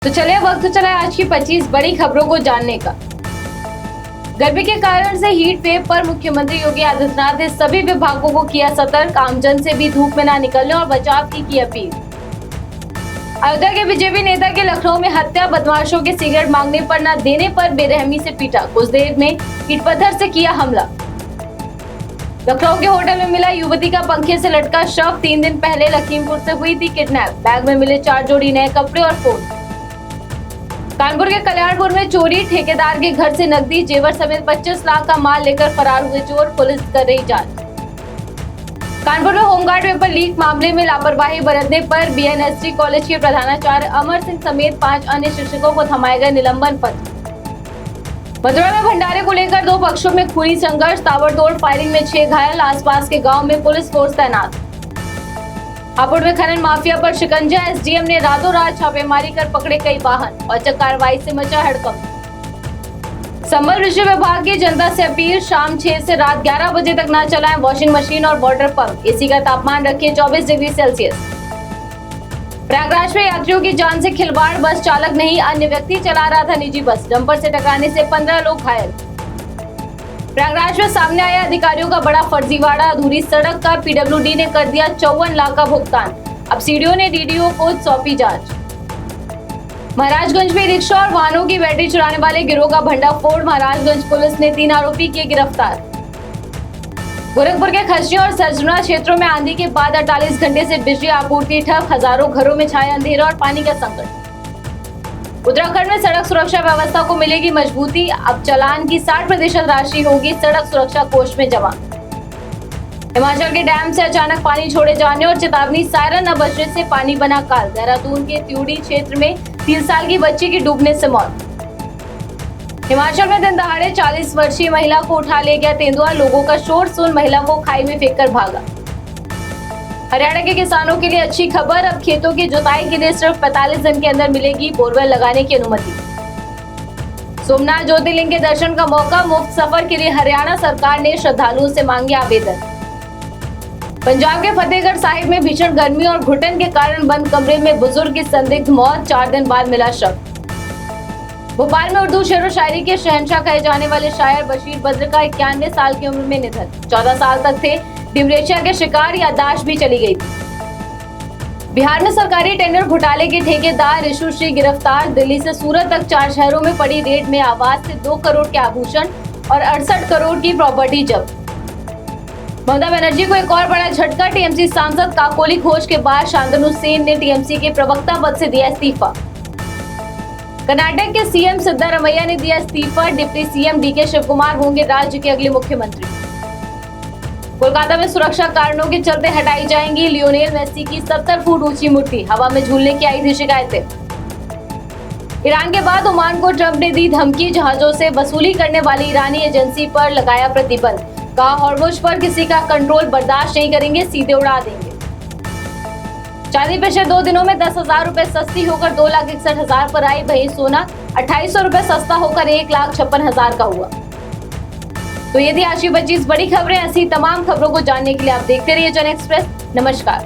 तो चलिए वक्त चला है आज की 25 बड़ी खबरों को जानने का। गर्मी के कारण से हीट वेव पर मुख्यमंत्री योगी आदित्यनाथ ने सभी विभागों को किया सतर्क, आमजन से भी धूप में ना निकलने और बचाव की अपील। अयोध्या के बीजेपी नेता की लखनऊ में हत्या, बदमाशों के सिगरेट मांगने पर न देने पर बेरहमी से पीटा, कुछ देर में ईंट पत्थर से किया हमला। लखनऊ के होटल में मिला युवती का पंखे से लटका शव, 3 दिन पहले लखीमपुर से हुई थी किडनैप, बैग में मिले 4 जोड़ी नए कपड़े और फोन। कानपुर के कल्याणपुर में चोरी, ठेकेदार के घर से नकदी जेवर समेत 25 लाख का माल लेकर फरार हुए चोर, पुलिस कर रही जांच। कानपुर में होमगार्ड पेपर लीक मामले में लापरवाही बरतने पर बीएनएसडी कॉलेज के प्रधानाचार्य अमर सिंह समेत 5 अन्य शिक्षकों को थमाए गए निलंबन पत्र। मथुरा में भंडारे को लेकर 2 पक्षों में खूनी संघर्ष, ताबड़तोड़ फायरिंग में 6 घायल, आसपास के गांव में पुलिस फोर्स तैनात। हापुड़ में खनन माफिया पर शिकंजा, एसडीएम ने रातों रात छापेमारी कर पकड़े कई वाहन, औचक कार्रवाई से मचा हड़कंप। संबल कृषि विभाग की जनता से अपील, शाम 6 से रात 11 बजे तक न चलाएं वॉशिंग मशीन और वाटर पंप, एसी का तापमान रखें 24 डिग्री सेल्सियस। प्रयागराज में यात्रियों की जान से खिलवाड़, बस चालक नहीं अन्य व्यक्ति चला रहा था निजी बस, डंपर से टकराने से 15 लोग घायल। प्रयागराज में सामने आया अधिकारियों का बड़ा फर्जीवाड़ा, अधूरी सड़क का पीडब्ल्यूडी ने कर दिया 54 लाख का भुगतान, अब सीडीओ ने डीडीओ को सौंपी जांच। महाराजगंज में रिक्शा और वाहनों की बैटरी चुराने वाले गिरोह का भंडाफोड़, महाराजगंज पुलिस ने 3 आरोपी किए गिरफ्तार। गोरखपुर के खजनी और सजना क्षेत्रों में आंधी के बाद 48 घंटे से बिजली आपूर्ति ठप, हजारों घरों में छाया अंधेरा और पानी का संकट। उत्तराखंड में सड़क सुरक्षा व्यवस्था को मिलेगी मजबूती, अब चालान की 60% राशि होगी सड़क सुरक्षा कोष में जमा। हिमाचल के डैम से अचानक पानी छोड़े जाने और चेतावनी, सायरन न बजने से पानी बना काल, देहरादून के त्यूड़ी क्षेत्र में 3 साल की बच्ची की डूबने से मौत। हिमाचल में दिन दहाड़े 40 वर्षीय महिला को उठा ले गया तेंदुआ, लोगों का शोर सुन महिला को खाई में फेंककर भागा। हरियाणा के किसानों के लिए अच्छी खबर, अब खेतों की जुताई के लिए सिर्फ 45 दिन के अंदर मिलेगी बोरवेल लगाने की अनुमति। सोमनाथ ज्योतिर्लिंग के दर्शन का मौका, मुफ्त सफर के लिए हरियाणा सरकार ने श्रद्धालुओं से मांगे आवेदन। पंजाब के फतेहगढ़ साहिब में भीषण गर्मी और घुटन के कारण बंद कमरे में बुजुर्ग की संदिग्ध मौत, 4 दिन बाद मिला शव। भोपाल में उर्दू शेर व शायरी के शहंशाह कहे जाने वाले शायर बशीर बद्र का 91 साल की उम्र में निधन, 14 साल तक थे डिमरेशिया के शिकार, याददाश्त भी चली गई थी। बिहार में सरकारी टेंडर घोटाले के ठेकेदार ऋषु श्री गिरफ्तार, दिल्ली से सूरत तक 4 शहरों में पड़ी रेड में आवाज से 2 करोड़ के आभूषण और 68 करोड़ की प्रॉपर्टी जब्त। ममता बनर्जी को एक और बड़ा झटका, टीएमसी सांसद काकोली घोष के बाद शांतनु सेन ने टीएमसी के प्रवक्ता पद से दिया इस्तीफा। कर्नाटक के सीएम सिद्धारमैया ने दिया इस्तीफा, डिप्टी सीएम डीके शिवकुमार होंगे राज्य के अगले मुख्यमंत्री। कोलकाता में सुरक्षा कारणों के चलते हटाई जाएंगी लियोनेल मेसी की 70 फुट ऊंची मूर्ति, हवा में झूलने की आई थी शिकायतें। ईरान के बाद ओमान को ट्रंप ने दी धमकी, जहाजों से वसूली करने वाली ईरानी एजेंसी पर लगाया प्रतिबंध, कहा हॉर्मुज पर किसी का कंट्रोल बर्दाश्त नहीं करेंगे, सीधे उड़ा देंगे। चांदी पिछले 2 दिनों में 10,000 रुपए सस्ती होकर 2,61,000 पर आई, वहीं सोना 2,800 रुपए सस्ता होकर 1,56,000 का हुआ। तो ये थी आज की 25 बड़ी खबरें। ऐसी तमाम खबरों को जानने के लिए आप देखते रहिए जन एक्सप्रेस। नमस्कार।